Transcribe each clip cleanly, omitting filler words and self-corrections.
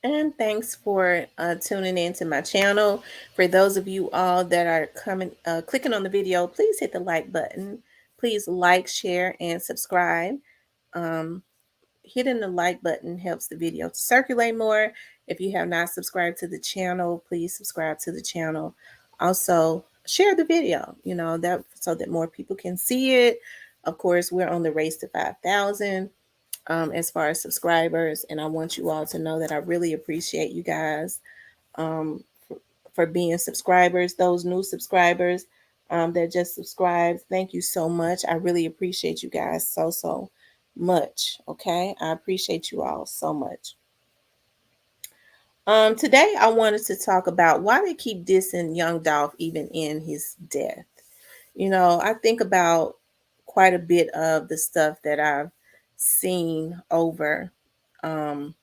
And thanks for tuning in to my channel. For those of you all that are clicking on the video, please hit the like button. Please like, share, and subscribe. Um, Hitting the like button helps the video to circulate more. If you have not subscribed to the channel, please subscribe to the channel. Also, share the video, that so that more people can see it. Of course, we're on the race to 5,000 as far as subscribers, and I want you all to know that I really appreciate you guys um, for being subscribers. Those new subscribers that just subscribed, thank you so much. I really appreciate you guys so much. Okay, I appreciate you all so much. Today I wanted to talk about why they keep dissing Young Dolph even in his death. I think about quite a bit of the stuff that I've seen um,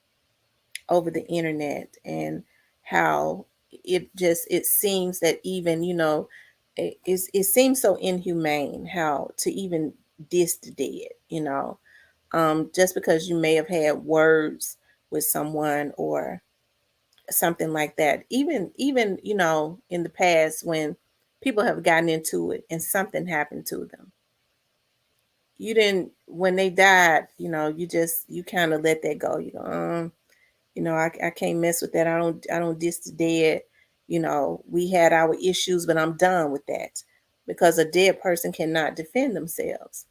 over the internet, and how it seems that even it seems so inhumane how to even diss the dead, just because you may have had words with someone or something like that. Even in the past, when people have gotten into it and something happened to them, you didn't when they died, you kind of let that go. I can't mess with that. I don't diss the dead. We had our issues, but I'm done with that, because a dead person cannot defend themselves.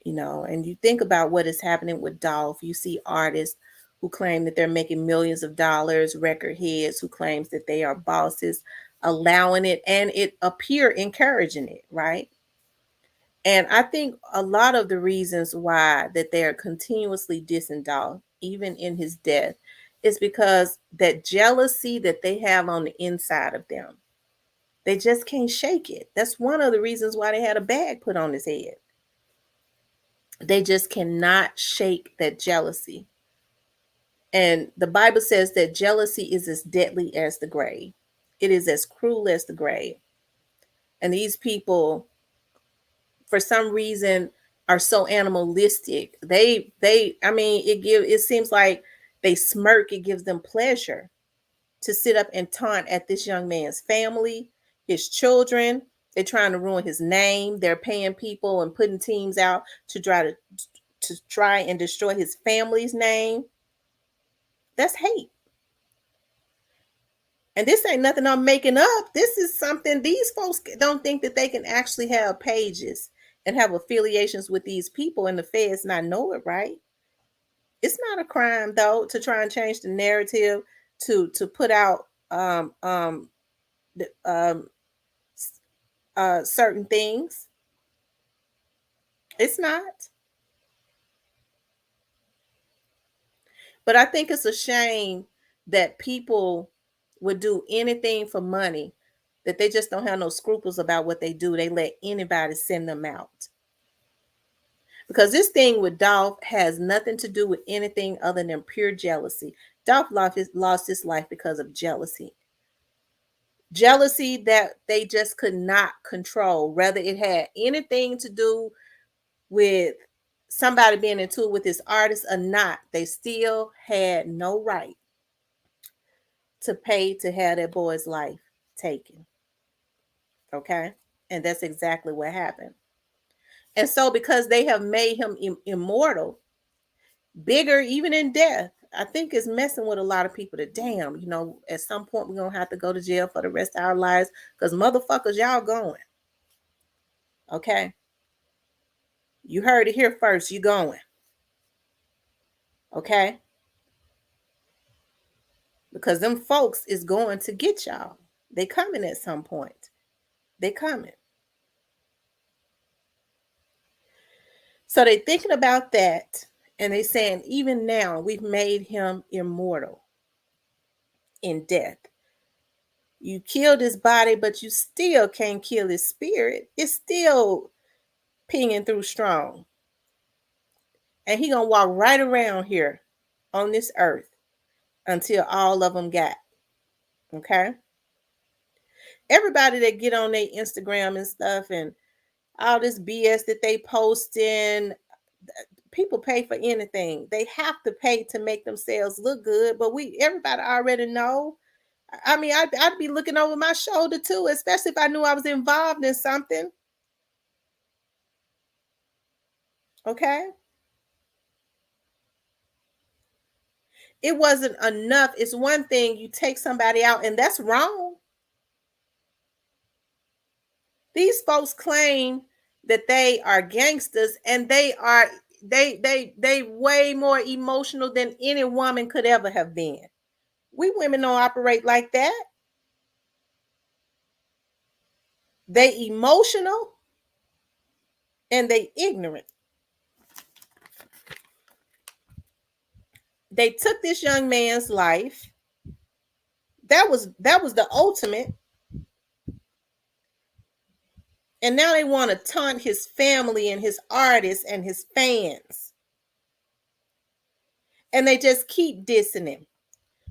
And you think about what is happening with Dolph. You see artists who claim that they're making millions of dollars, record heads who claims that they are bosses, allowing it, and it appear encouraging it, right? And I think a lot of the reasons why that they are continuously dissing Dolph, even in his death, is because that jealousy that they have on the inside of them, they just can't shake it. That's one of the reasons why they had a bag put on his head. They just cannot shake that jealousy. And the Bible says that jealousy is as deadly as the grave. It is as cruel as the grave. And these people, for some reason, are so animalistic. It seems like they smirk. It gives them pleasure to sit up and taunt at this young man's family, his children. They're trying to ruin his name. They're paying people and putting teams out to try and destroy his family's name. That's hate. And this ain't nothing I'm making up. This is something these folks don't think that they can actually have pages and have affiliations with these people, and the feds not know it, right? It's not a crime though to try and change the narrative, to put out the, certain things. It's not. But I think it's a shame that people would do anything for money, that they just don't have no scruples about what they do. They let anybody send them out. Because this thing with Dolph has nothing to do with anything other than pure jealousy. Dolph lost his life because of jealousy. Jealousy that they just could not control, whether it had anything to do with somebody being into it with this artist or not. They still had no right to pay to have that boy's life taken. Okay? And that's exactly what happened. And so, because they have made him immortal, bigger even in death, I think is messing with a lot of people. That, damn, at some point we're going to have to go to jail for the rest of our lives, because motherfuckers, y'all going. Okay? You heard it here first. You going. Okay? Because them folks is going to get y'all. They coming at some point. They coming. So they thinking about that, and they saying, even now we've made him immortal in death. You killed his body, but you still can't kill his spirit. It's still pinging through strong. And he gonna walk right around here on this earth until all of them got. Okay? Everybody that get on their Instagram and stuff, and all this BS that they posting, people pay for anything. They have to pay to make themselves look good, but everybody already know. I mean, I'd be looking over my shoulder too, especially if I knew I was involved in something. Okay. It wasn't enough. It's one thing you take somebody out, and that's wrong. These folks claim that they are gangsters, and they way more emotional than any woman could ever have been. We women don't operate like that. They emotional and they ignorant. They took this young man's life. That was the ultimate. And now they want to taunt his family and his artists and his fans. And they just keep dissing him.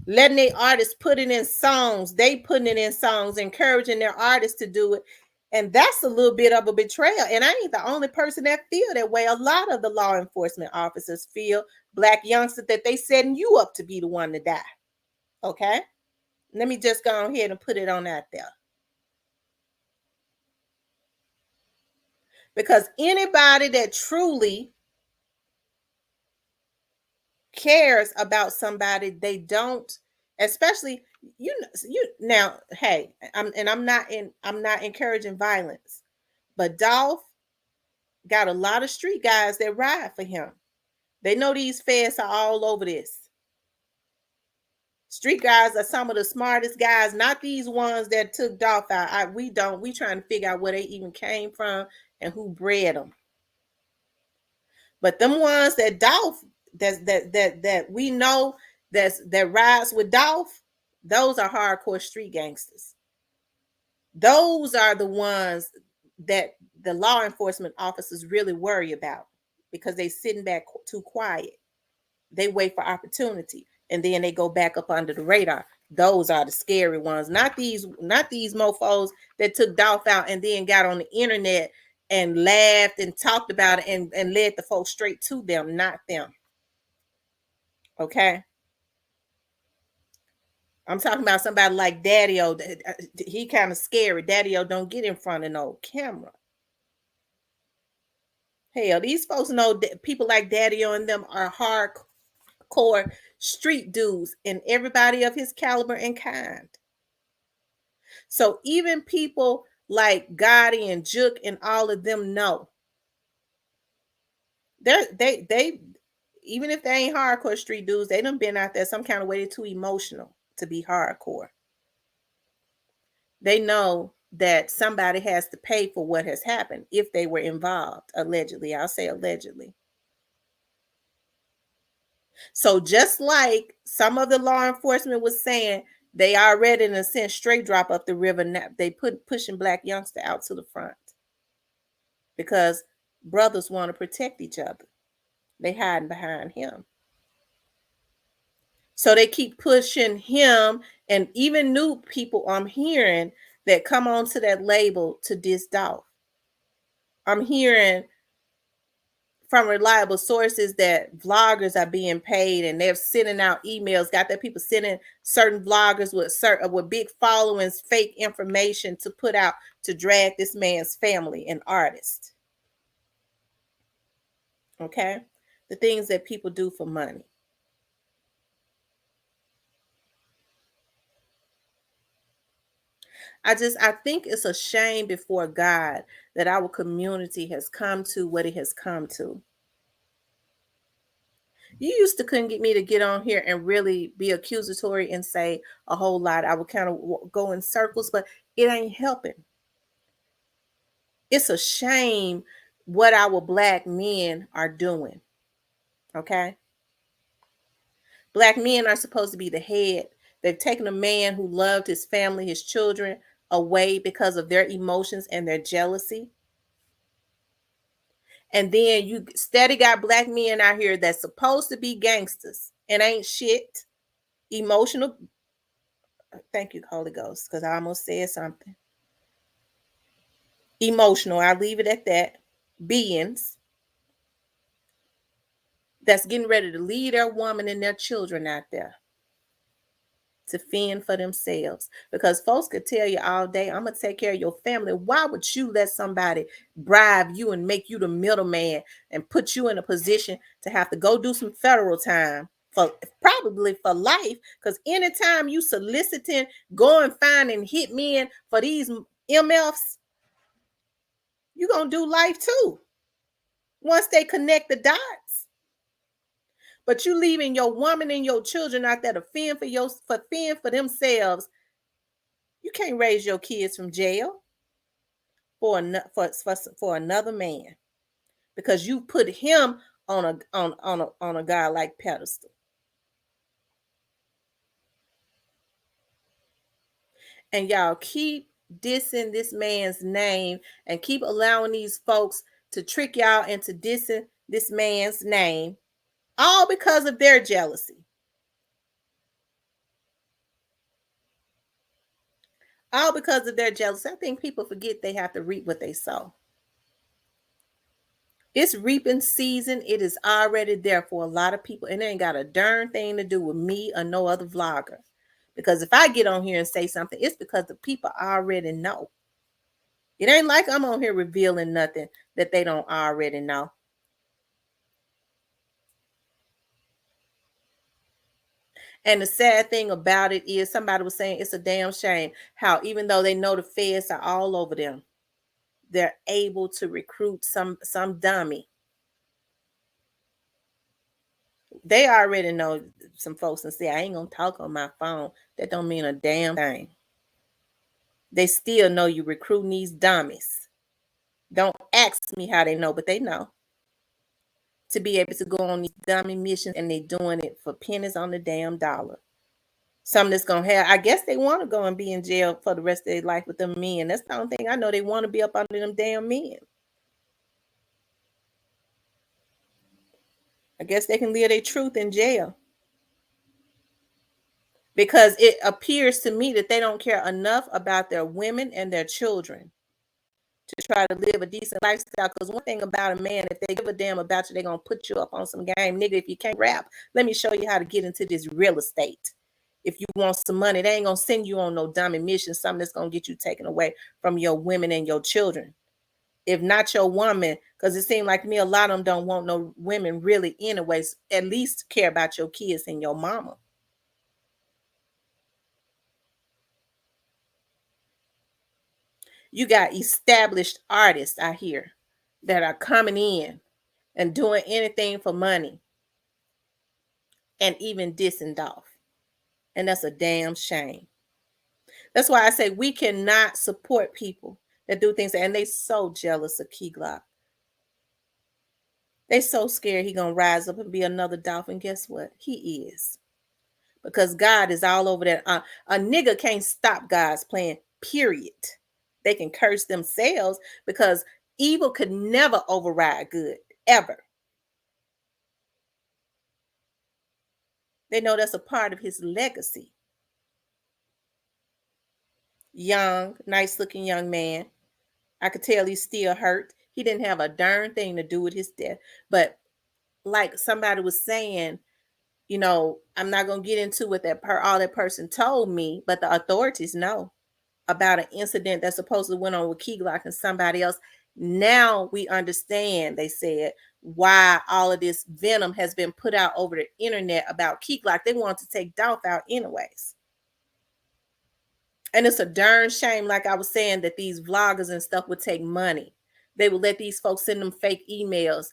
Letting their artists put it in songs. They putting it in songs, encouraging their artists to do it. And that's a little bit of a betrayal. And I ain't the only person that feel that way. A lot of the law enforcement officers feel, Black youngsters, that they setting you up to be the one to die. Okay? Let me just go ahead and put it on out there. Because anybody that truly cares about somebody, they don't, especially you now, hey, I'm not encouraging violence, but Dolph got a lot of street guys that ride for him. They know these feds are all over this. Street guys are some of the smartest guys, not these ones that took Dolph out. We trying to figure out where they even came from and who bred them. But them ones that Dolph, that we know that rides with Dolph, those are hardcore street gangsters. Those are the ones that the law enforcement officers really worry about, because they sitting back too quiet. They wait for opportunity, and then they go back up under the radar. Those are the scary ones, not these mofos that took Dolph out and then got on the internet and laughed and talked about it and led the folks straight to them, not them. Okay. I'm talking about somebody like Daddy-O. He kind of scary. Daddy-O don't get in front of no camera. Hell, these folks know that people like Daddy-O and them are hardcore street dudes, and everybody of his caliber and kind. So even people like Gotti and Juke and all of them know. They even if they ain't hardcore street dudes, they done been out there some kind of way. They're too emotional to be hardcore. They know that somebody has to pay for what has happened if they were involved, allegedly. I'll say allegedly. So just like some of the law enforcement was saying, they already in a sense straight drop up the river. Now they pushing Black youngster out to the front because brothers want to protect each other. They hiding behind him. So they keep pushing him, and even new people I'm hearing that come onto that label to diss Dolph. I'm hearing from reliable sources that vloggers are being paid, and they're sending out emails. Got that people sending certain vloggers with big followings fake information to put out to drag this man's family and artist. Okay, the things that people do for money. I think it's a shame before God that our community has come to what it has come to. You used to couldn't get me to get on here and really be accusatory and say a whole lot. I would kind of go in circles, but it ain't helping. It's a shame what our Black men are doing. Okay? Black men are supposed to be the head. They've taken a man who loved his family, his children, away because of their emotions and their jealousy. And then you steady got Black men out here that's supposed to be gangsters and ain't shit. Emotional. Thank you, Holy Ghost, because I almost said something. Emotional. I'll leave it at that. Beings that's getting ready to leave their woman and their children out there to fend for themselves. Because folks could tell you all day, I'm going to take care of your family. Why would you let somebody bribe you and make you the middleman and put you in a position to have to go do some federal time for probably for life? Because anytime you soliciting, going finding hitmen for these MFs, you're going to do life too once they connect the dots. But you leaving your woman and your children out there to fend for themselves. You can't raise your kids from jail for another man because you put him on a guy like pedestal. And y'all keep dissing this man's name and keep allowing these folks to trick y'all into dissing this man's name, all because of their jealousy. All because of their jealousy. I think people forget they have to reap what they sow. It's reaping season. It is already there for a lot of people. And it ain't got a darn thing to do with me or no other vlogger. Because if I get on here and say something, it's because the people already know. It ain't like I'm on here revealing nothing that they don't already know. And the sad thing about it is somebody was saying it's a damn shame how even though they know the feds are all over them, they're able to recruit some dummy. They already know some folks and say, I ain't gonna talk on my phone. That don't mean a damn thing. They still know you recruiting these dummies. Don't ask me how they know, but they know. To be able to go on these dummy missions and they doing it for pennies on the damn dollar. Some that's gonna have, I guess they want to go and be in jail for the rest of their life with them men. That's the only thing I know. They want to be up under them damn men. I guess they can live their truth in jail. Because it appears to me that they don't care enough about their women and their children to try to live a decent lifestyle. Because one thing about a man, if they give a damn about you, they're going to put you up on some game. Nigga, if you can't rap, let me show you how to get into this real estate. If you want some money, they ain't going to send you on no dummy mission, something that's going to get you taken away from your women and your children. If not your woman, because it seems like me, a lot of them don't want no women really anyways, at least care about your kids and your mama. You got established artists out here that are coming in and doing anything for money and even dissing Dolph. And that's a damn shame. That's why I say we cannot support people that do things, and they so jealous of Key Glock. They so scared he gonna rise up and be another Dolph, and guess what? He is. Because God is all over that. A nigga can't stop God's plan, period. They can curse themselves because evil could never override good, ever. They know that's a part of his legacy. Young, nice looking young man. I could tell he's still hurt. He didn't have a darn thing to do with his death. But like somebody was saying, you know, I'm not going to get into what all that person told me, but the authorities know about an incident that supposedly went on with Key Glock and somebody else. Now we understand, they said, why all of this venom has been put out over the internet about Key Glock. They want to take Dolph out anyways. And it's a darn shame, like I was saying, that these vloggers and stuff would take money. They would let these folks send them fake emails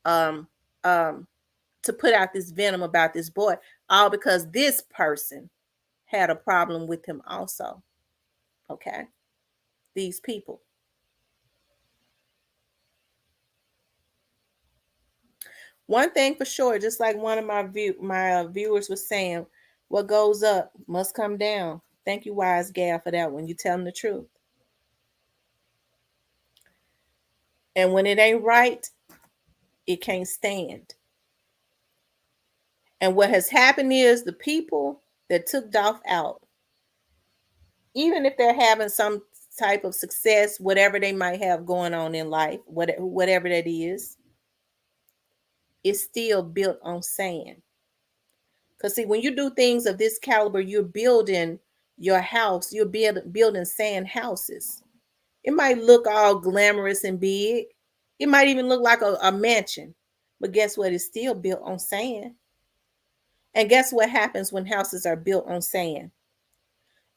um, to put out this venom about this boy, all because this person had a problem with him also. Okay? These people. One thing for sure, just like one of my viewers was saying, what goes up must come down. Thank you, Wise Gal, for that one. You telling the truth. And when it ain't right, it can't stand. And what has happened is the people that took Dolph out, even if they're having some type of success, whatever they might have going on in life, whatever that is, is still built on sand. Because see, when you do things of this caliber, you're building your house, you're building sand houses. It might look all glamorous and big. It might even look like a mansion. But guess what? It's still built on sand. And guess what happens when houses are built on sand?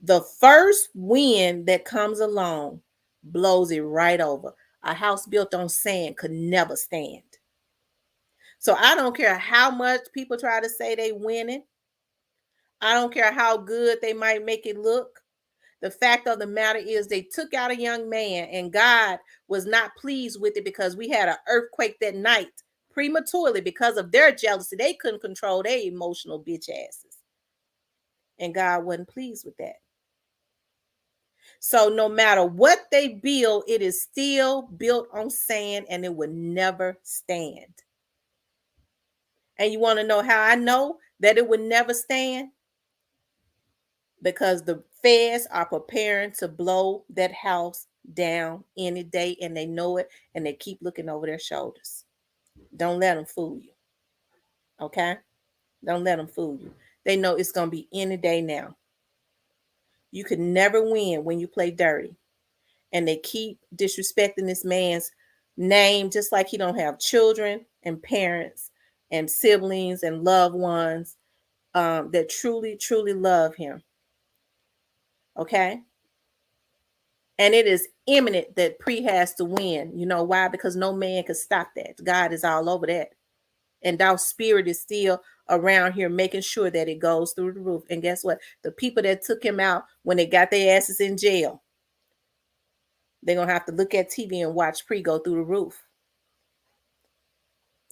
The first wind that comes along blows it right over. A house built on sand could never stand. So I don't care how much people try to say they winning. I don't care how good they might make it look. The fact of the matter is they took out a young man and God was not pleased with it because we had an earthquake that night prematurely because of their jealousy. They couldn't control their emotional bitch asses. And God wasn't pleased with that. So no matter what they build, it is still built on sand and it will never stand. And you want to know how I know that it would never stand? Because the feds are preparing to blow that house down any day and they know it and they keep looking over their shoulders. Don't let them fool you. Okay? Don't let them fool you. They know it's going to be any day now. You could never win when you play dirty. And they keep disrespecting this man's name just like he don't have children and parents and siblings and loved ones that truly, truly love him. Okay? And it is imminent that Pre has to win. You know why? Because no man can stop that. God is all over that. And our spirit is still around here making sure that it goes through the roof. And guess what? The people that took him out when they got their asses in jail, they're going to have to look at TV and watch Pre go through the roof.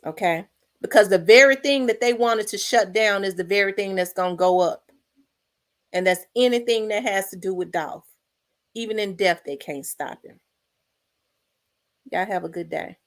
Okay? Because the very thing that they wanted to shut down is the very thing that's going to go up. And that's anything that has to do with Dolph. Even in death, they can't stop him. Y'all have a good day.